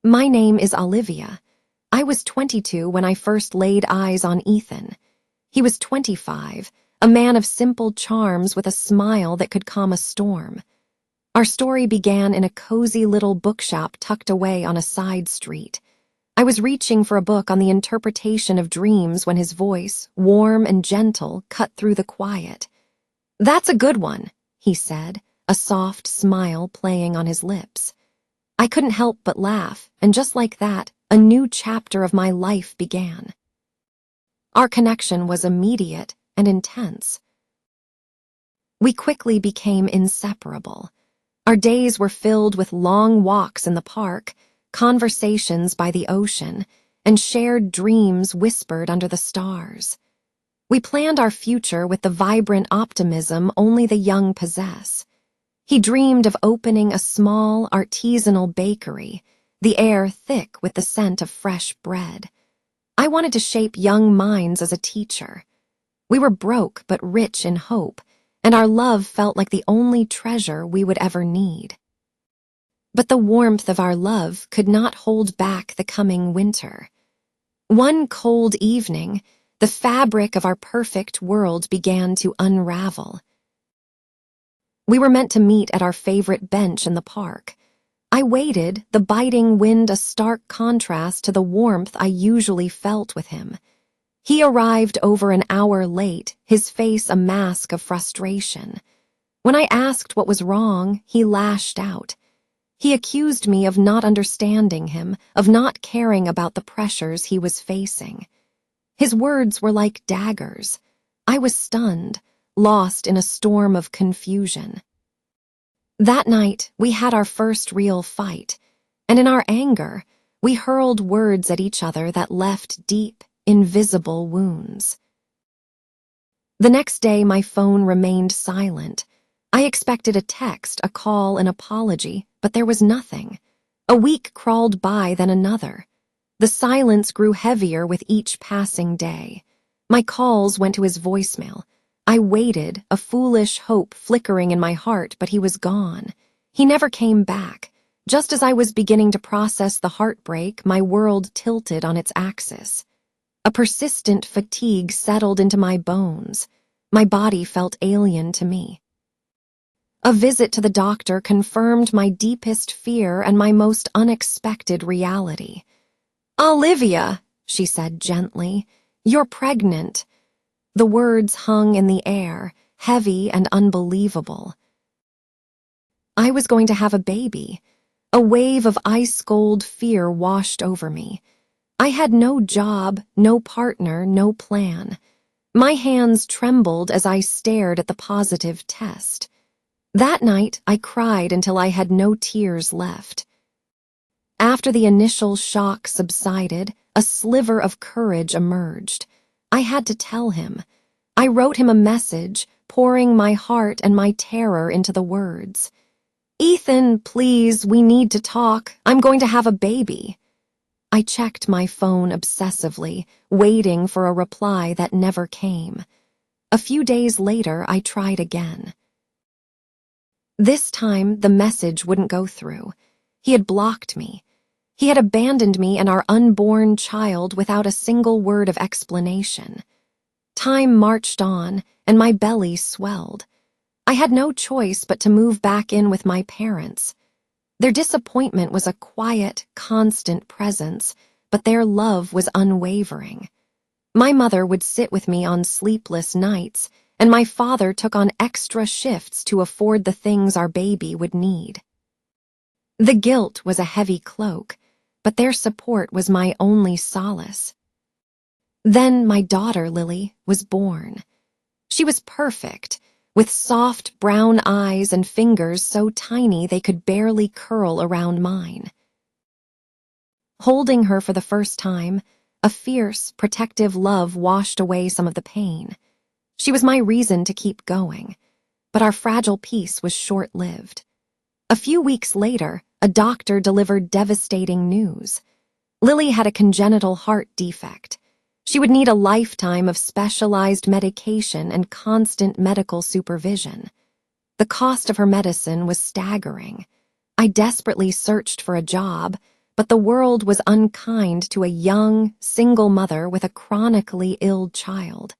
My name is Olivia. I was 22 when I first laid eyes on Ethan. He was 25, a man of simple charms with a smile that could calm a storm. Our story began in a cozy little bookshop tucked away on a side street. I was reaching for a book on the interpretation of dreams when his voice, warm and gentle, cut through the quiet. "That's a good one," he said, a soft smile playing on his lips. I couldn't help but laugh, and just like that, a new chapter of my life began. Our connection was immediate and intense. We quickly became inseparable. Our days were filled with long walks in the park, conversations by the ocean, and shared dreams whispered under the stars. We planned our future with the vibrant optimism only the young possess. He dreamed of opening a small, artisanal bakery, the air thick with the scent of fresh bread. I wanted to shape young minds as a teacher. We were broke but rich in hope, and our love felt like the only treasure we would ever need. But the warmth of our love could not hold back the coming winter. One cold evening, the fabric of our perfect world began to unravel. We were meant to meet at our favorite bench in the park. I waited, the biting wind a stark contrast to the warmth I usually felt with him. He arrived over an hour late, his face a mask of frustration. When I asked what was wrong, he lashed out. He accused me of not understanding him, of not caring about the pressures he was facing. His words were like daggers. I was stunned, lost in a storm of confusion. That night, we had our first real fight, and in our anger, we hurled words at each other that left deep, invisible wounds. The next day, my phone remained silent. I expected a text, a call, an apology, but there was nothing. A week crawled by, then another. The silence grew heavier with each passing day. My calls went to his voicemail. I waited, a foolish hope flickering in my heart, but he was gone. He never came back. Just as I was beginning to process the heartbreak, my world tilted on its axis. A persistent fatigue settled into my bones. My body felt alien to me. A visit to the doctor confirmed my deepest fear and my most unexpected reality. "Olivia," she said gently, "you're pregnant." The words hung in the air, heavy and unbelievable. I was going to have a baby. A wave of ice-cold fear washed over me. I had no job, no partner, no plan. My hands trembled as I stared at the positive test. That night, I cried until I had no tears left. After the initial shock subsided, a sliver of courage emerged. I had to tell him. I wrote him a message, pouring my heart and my terror into the words. "Ethan, please, we need to talk. I'm going to have a baby." I checked my phone obsessively, waiting for a reply that never came. A few days later, I tried again. This time, the message wouldn't go through. He had blocked me. He had abandoned me and our unborn child without a single word of explanation. Time marched on, and my belly swelled. I had no choice but to move back in with my parents. Their disappointment was a quiet, constant presence, but their love was unwavering. My mother would sit with me on sleepless nights, and my father took on extra shifts to afford the things our baby would need. The guilt was a heavy cloak, but their support was my only solace. Then my daughter, Lily, was born. She was perfect, with soft brown eyes and fingers so tiny they could barely curl around mine. Holding her for the first time, a fierce, protective love washed away some of the pain. She was my reason to keep going, but our fragile peace was short-lived. A few weeks later, a doctor delivered devastating news. Lily had a congenital heart defect. She would need a lifetime of specialized medication and constant medical supervision. The cost of her medicine was staggering. I desperately searched for a job, but the world was unkind to a young, single mother with a chronically ill child.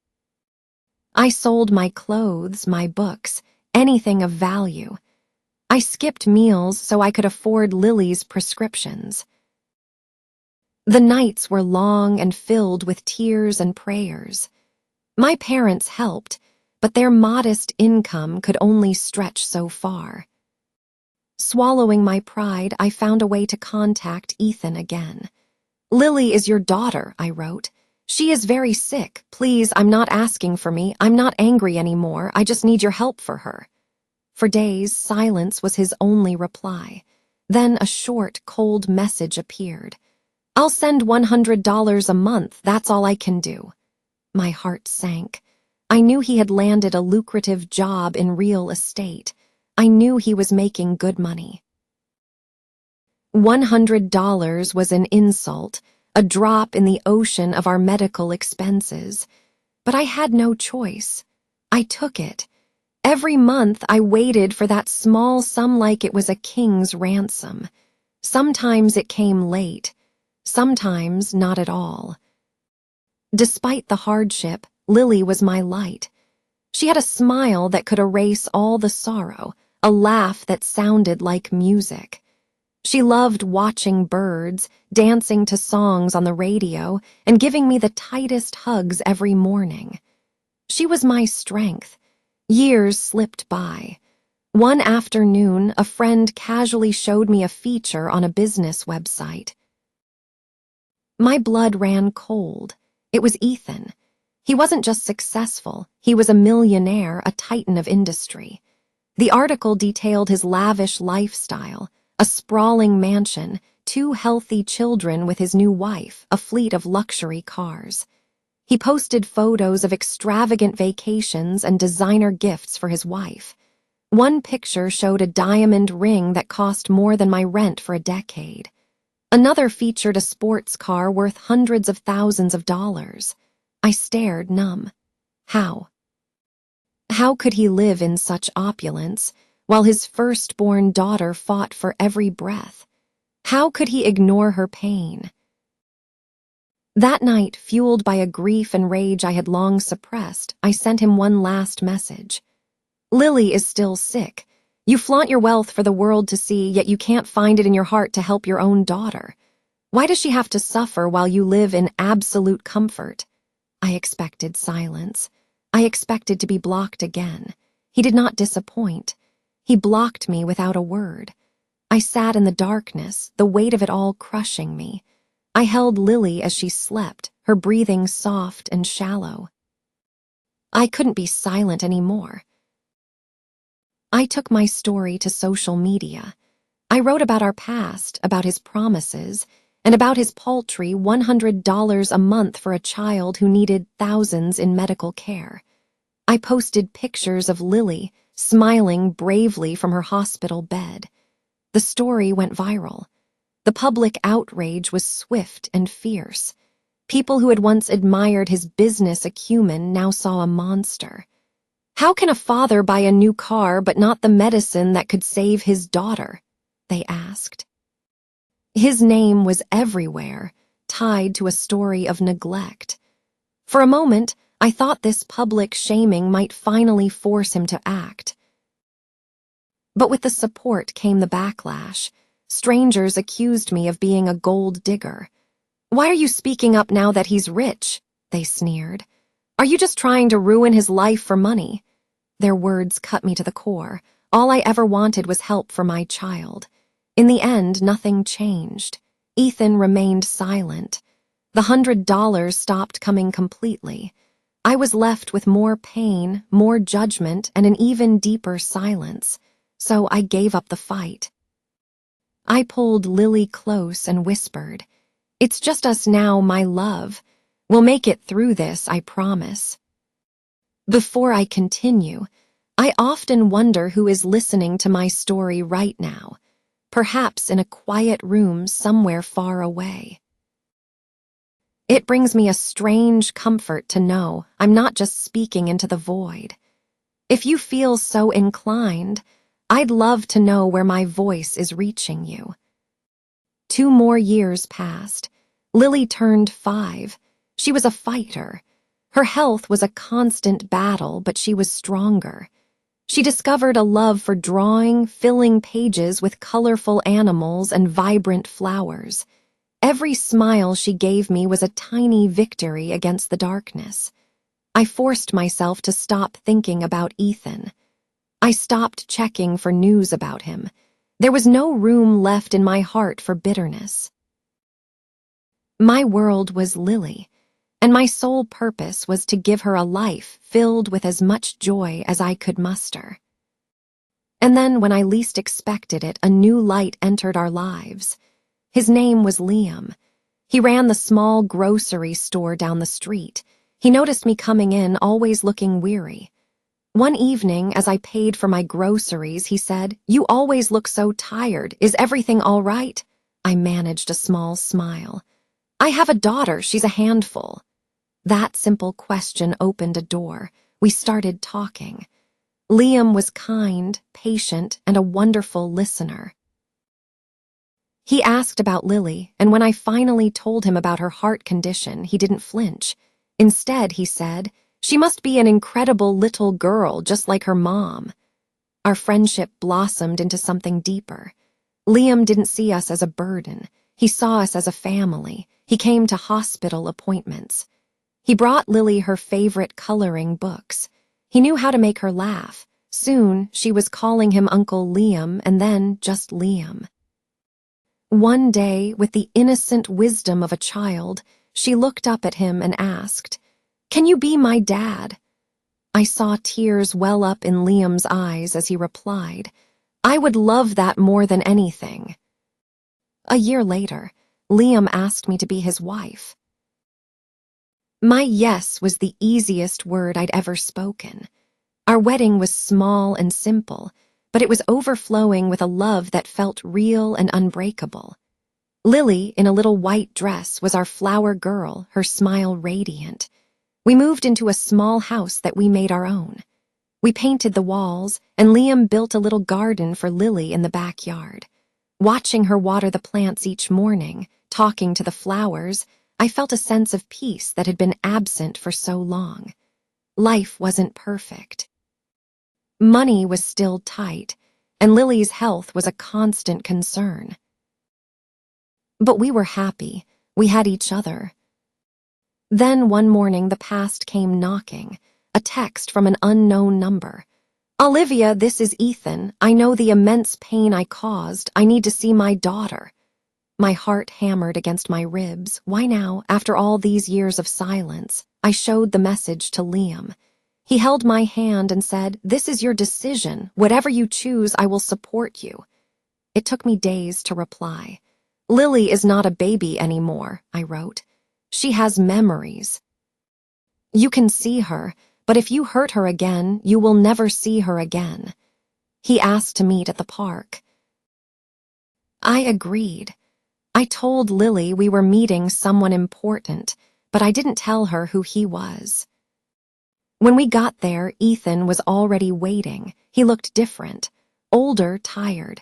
I sold my clothes, my books, anything of value. I skipped meals so I could afford Lily's prescriptions. The nights were long and filled with tears and prayers. My parents helped, but their modest income could only stretch so far. Swallowing my pride, I found a way to contact Ethan again. "Lily is your daughter," I wrote. "She is very sick. Please, I'm not asking for me. I'm not angry anymore. I just need your help for her." For days, silence was his only reply. Then a short, cold message appeared. "I'll send $100 a month. That's all I can do." My heart sank. I knew he had landed a lucrative job in real estate. I knew he was making good money. $100 was an insult, a drop in the ocean of our medical expenses. But I had no choice. I took it. Every month I waited for that small sum like it was a king's ransom. Sometimes it came late. Sometimes not at all. Despite the hardship, Lily was my light. She had a smile that could erase all the sorrow, a laugh that sounded like music. She loved watching birds, dancing to songs on the radio, and giving me the tightest hugs every morning. She was my strength. Years slipped by. One afternoon, a friend casually showed me a feature on a business website. My blood ran cold. It was Ethan. He wasn't just successful, he was a millionaire, a titan of industry. The article detailed his lavish lifestyle, a sprawling mansion, 2 healthy children with his new wife, a fleet of luxury cars. He posted photos of extravagant vacations and designer gifts for his wife. One picture showed a diamond ring that cost more than my rent for a decade. Another featured a sports car worth hundreds of thousands of dollars. I stared, numb. How? How could he live in such opulence while his firstborn daughter fought for every breath? How could he ignore her pain? That night, fueled by a grief and rage I had long suppressed, I sent him one last message. "Lily is still sick. You flaunt your wealth for the world to see, yet you can't find it in your heart to help your own daughter. Why does she have to suffer while you live in absolute comfort?" I expected silence. I expected to be blocked again. He did not disappoint. He blocked me without a word. I sat in the darkness, the weight of it all crushing me. I held Lily as she slept, her breathing soft and shallow. I couldn't be silent anymore. I took my story to social media. I wrote about our past, about his promises, and about his paltry $100 a month for a child who needed thousands in medical care. I posted pictures of Lily, smiling bravely from her hospital bed. The story went viral. The public outrage was swift and fierce. People who had once admired his business acumen now saw a monster. "How can a father buy a new car but not the medicine that could save his daughter?" they asked. His name was everywhere, tied to a story of neglect. For a moment, I thought this public shaming might finally force him to act. But with the support came the backlash. Strangers accused me of being a gold digger. "Why are you speaking up now that he's rich?" they sneered. "Are you just trying to ruin his life for money?" Their words cut me to the core. All I ever wanted was help for my child. In the end, nothing changed. Ethan remained silent. The $100 stopped coming completely. I was left with more pain, more judgment, and an even deeper silence. So I gave up the fight. I pulled Lily close and whispered, "It's just us now, my love. We'll make it through this, I promise." Before I continue, I often wonder who is listening to my story right now, perhaps in a quiet room somewhere far away. It brings me a strange comfort to know I'm not just speaking into the void. If you feel so inclined, I'd love to know where my voice is reaching you. 2 more years passed. Lily turned 5. She was a fighter. Her health was a constant battle, but she was stronger. She discovered a love for drawing, filling pages with colorful animals and vibrant flowers. Every smile she gave me was a tiny victory against the darkness. I forced myself to stop thinking about Ethan. I stopped checking for news about him. There was no room left in my heart for bitterness. My world was Lily, and my sole purpose was to give her a life filled with as much joy as I could muster. And then, when I least expected it, a new light entered our lives. His name was Liam. He ran the small grocery store down the street. He noticed me coming in, always looking weary. One evening, as I paid for my groceries, he said, "You always look so tired. Is everything all right?" I managed a small smile. "I have a daughter. She's a handful." That simple question opened a door. We started talking. Liam was kind, patient, and a wonderful listener. He asked about Lily, and when I finally told him about her heart condition, he didn't flinch. Instead, he said, "She must be an incredible little girl, just like her mom." Our friendship blossomed into something deeper. Liam didn't see us as a burden. He saw us as a family. He came to hospital appointments. He brought Lily her favorite coloring books. He knew how to make her laugh. Soon, she was calling him Uncle Liam, and then just Liam. One day, with the innocent wisdom of a child, she looked up at him and asked, "Can you be my dad?" I saw tears well up in Liam's eyes as he replied, "I would love that more than anything." A year later, Liam asked me to be his wife. My yes was the easiest word I'd ever spoken. Our wedding was small and simple, but it was overflowing with a love that felt real and unbreakable. Lily, in a little white dress, was our flower girl, her smile radiant. We moved into a small house that we made our own. We painted the walls, and Liam built a little garden for Lily in the backyard. Watching her water the plants each morning, talking to the flowers, I felt a sense of peace that had been absent for so long. Life wasn't perfect. Money was still tight, and Lily's health was a constant concern. But we were happy. We had each other. Then one morning the past came knocking, a text from an unknown number. "Olivia, this is Ethan. I know the immense pain I caused. I need to see my daughter." My heart hammered against my ribs. Why now, after all these years of silence? I showed the message to Liam. He held my hand and said, "This is your decision. Whatever you choose, I will support you." It took me days to reply. "Lily is not a baby anymore," I wrote. "She has memories. You can see her, but if you hurt her again, you will never see her again." He asked to meet at the park. I agreed. I told Lily we were meeting someone important, but I didn't tell her who he was. When we got there, Ethan was already waiting. He looked different, older, tired.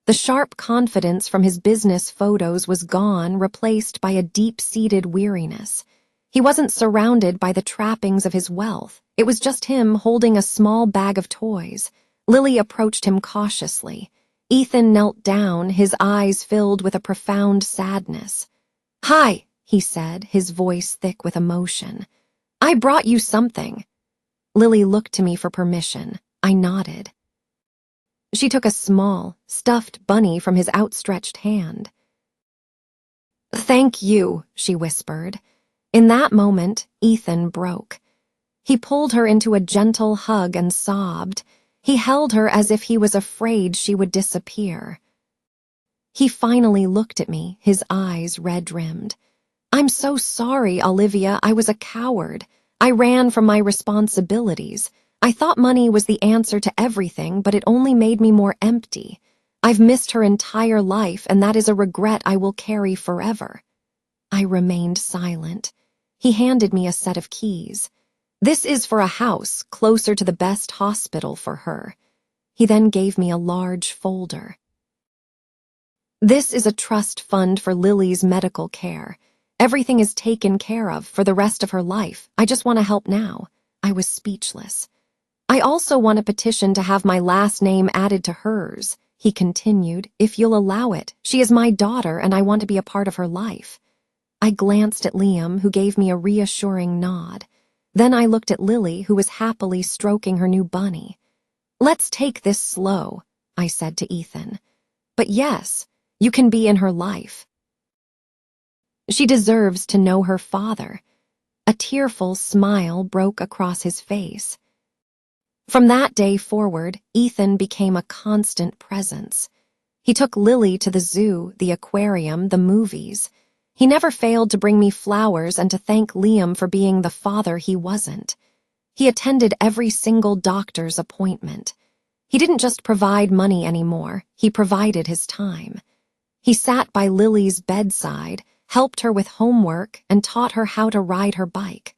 The sharp confidence from his business photos was gone, replaced by a deep-seated weariness. He wasn't surrounded by the trappings of his wealth. It was just him holding a small bag of toys. Lily approached him cautiously. Ethan knelt down, his eyes filled with a profound sadness. "Hi," he said, his voice thick with emotion. "I brought you something." Lily looked to me for permission. I nodded. She took a small, stuffed bunny from his outstretched hand. "Thank you," she whispered. In that moment, Ethan broke. He pulled her into a gentle hug and sobbed. He held her as if he was afraid she would disappear. He finally looked at me, his eyes red-rimmed. "I'm so sorry, Olivia. I was a coward. I ran from my responsibilities. I thought money was the answer to everything, but it only made me more empty. I've missed her entire life, and that is a regret I will carry forever." I remained silent. He handed me a set of keys. "This is for a house closer to the best hospital for her." He then gave me a large folder. This is a trust fund for Lily's medical care. Everything is taken care of for the rest of her life. I just want to help now." I was speechless. "I also want a petition to have my last name added to hers," he continued, "if you'll allow it. She is my daughter and I want to be a part of her life." I glanced at Liam, who gave me a reassuring nod. Then I looked at Lily, who was happily stroking her new bunny. "Let's take this slow," I said to Ethan. "But yes, you can be in her life. She deserves to know her father." A tearful smile broke across his face. From that day forward, Ethan became a constant presence. He took Lily to the zoo, the aquarium, the movies. He never failed to bring me flowers and to thank Liam for being the father he wasn't. He attended every single doctor's appointment. He didn't just provide money anymore, he provided his time. He sat by Lily's bedside, helped her with homework, and taught her how to ride her bike.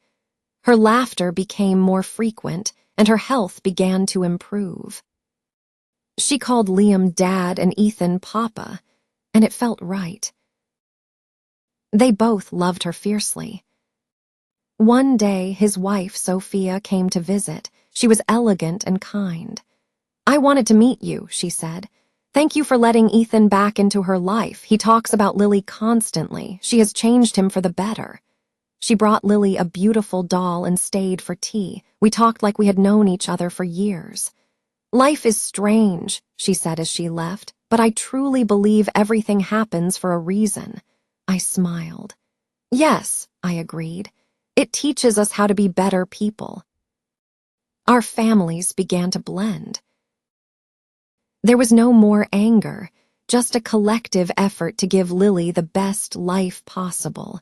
Her laughter became more frequent, and her health began to improve. She called Liam Dad and Ethan Papa, and it felt right. They both loved her fiercely. One day, his wife, Sophia, came to visit. She was elegant and kind. "I wanted to meet you," she said. "Thank you for letting Ethan back into her life. He talks about Lily constantly. She has changed him for the better." She brought Lily a beautiful doll and stayed for tea. We talked like we had known each other for years. "Life is strange," she said as she left, "but I truly believe everything happens for a reason." I smiled. "Yes," I agreed. "It teaches us how to be better people." Our families began to blend. There was no more anger, just a collective effort to give Lily the best life possible.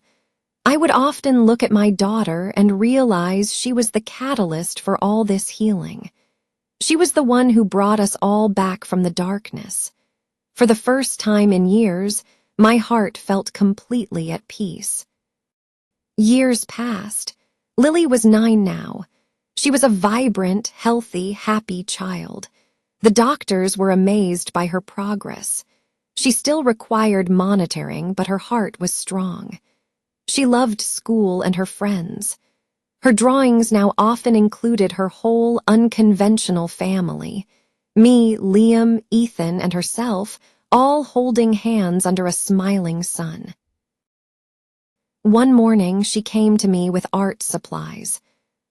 I would often look at my daughter and realize she was the catalyst for all this healing. She was the one who brought us all back from the darkness. For the first time in years, my heart felt completely at peace. Years passed. Lily was 9 now. She was a vibrant, healthy, happy child. The doctors were amazed by her progress. She still required monitoring, but her heart was strong. She loved school and her friends. Her drawings now often included her whole unconventional family. Me, Liam, Ethan, and herself, all holding hands under a smiling sun. One morning, she came to me with art supplies.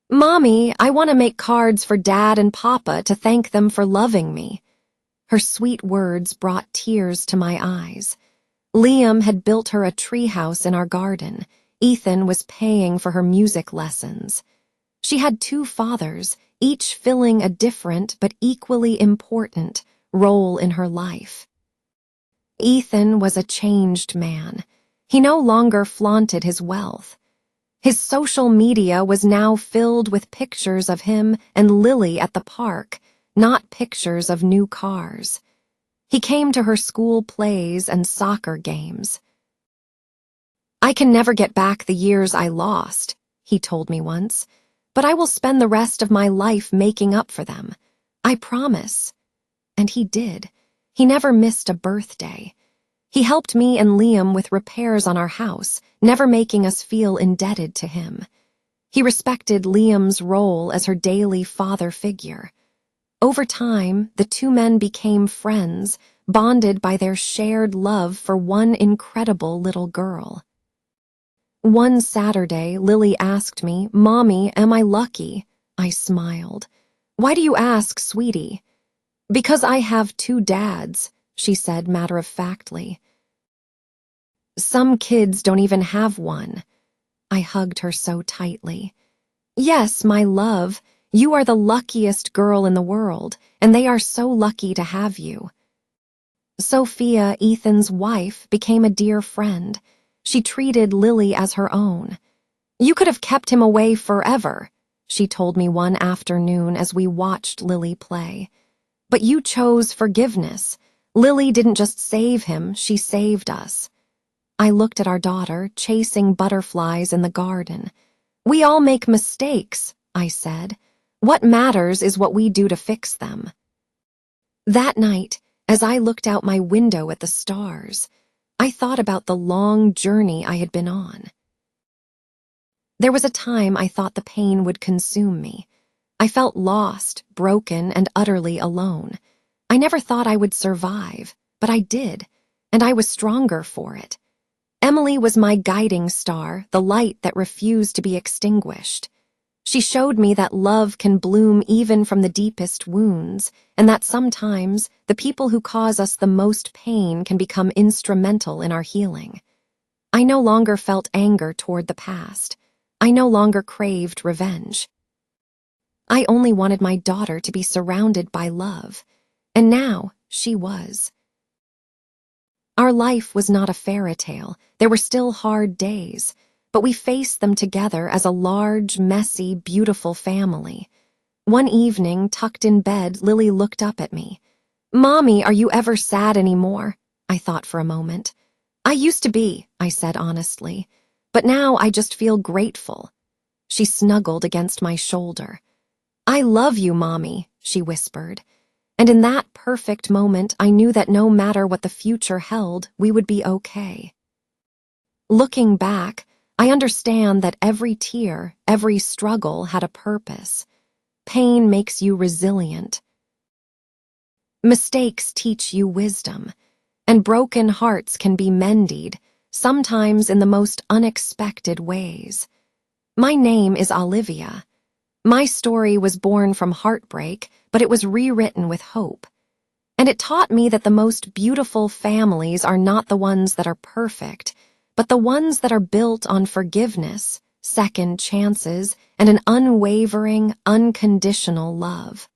"Mommy, I want to make cards for Dad and Papa to thank them for loving me." Her sweet words brought tears to my eyes. Liam had built her a treehouse in our garden. Ethan was paying for her music lessons. She had 2 fathers, each filling a different but equally important role in her life. Ethan was a changed man. He no longer flaunted his wealth. His social media was now filled with pictures of him and Lily at the park, not pictures of new cars. He came to her school plays and soccer games. "I can never get back the years I lost," he told me once, "but I will spend the rest of my life making up for them. I promise." And he did. He never missed a birthday. He helped me and Liam with repairs on our house, never making us feel indebted to him. He respected Liam's role as her daily father figure. Over time, the 2 men became friends, bonded by their shared love for one incredible little girl. One Saturday, Lily asked me, "Mommy, am I lucky?" I smiled. "Why do you ask, sweetie?" "Because I have 2 dads," she said matter-of-factly. "Some kids don't even have one." I hugged her so tightly. "Yes, my love, you are the luckiest girl in the world, and they are so lucky to have you." Sophia, Ethan's wife, became a dear friend. She treated Lily as her own. "You could have kept him away forever," she told me one afternoon as we watched Lily play. "But you chose forgiveness. Lily didn't just save him, she saved us." I looked at our daughter, chasing butterflies in the garden. "We all make mistakes," I said. "What matters is what we do to fix them." That night, As I looked out my window at the stars, I thought about the long journey I had been on. There was a time I thought the pain would consume me. I felt lost, broken, and utterly alone. I never thought I would survive, but I did, and I was stronger for it. Emily was my guiding star, the light that refused to be extinguished. She showed me that love can bloom even from the deepest wounds, and that sometimes the people who cause us the most pain can become instrumental in our healing. I no longer felt anger toward the past. I no longer craved revenge. I only wanted my daughter to be surrounded by love, and now she was. Our life was not a fairy tale. There were still hard days, but we faced them together as a large, messy, beautiful family. One evening, tucked in bed, Lily looked up at me. "Mommy, are you ever sad anymore?" I thought for a moment. "I used to be," I said honestly, "but now I just feel grateful." She snuggled against my shoulder. "I love you, Mommy," she whispered. And in that perfect moment, I knew that no matter what the future held, we would be okay. Looking back, I understand that every tear, every struggle had a purpose. Pain makes you resilient. Mistakes teach you wisdom, and broken hearts can be mended, sometimes in the most unexpected ways. My name is Olivia. My story was born from heartbreak, but it was rewritten with hope. And it taught me that the most beautiful families are not the ones that are perfect, but the ones that are built on forgiveness, second chances, and an unwavering, unconditional love.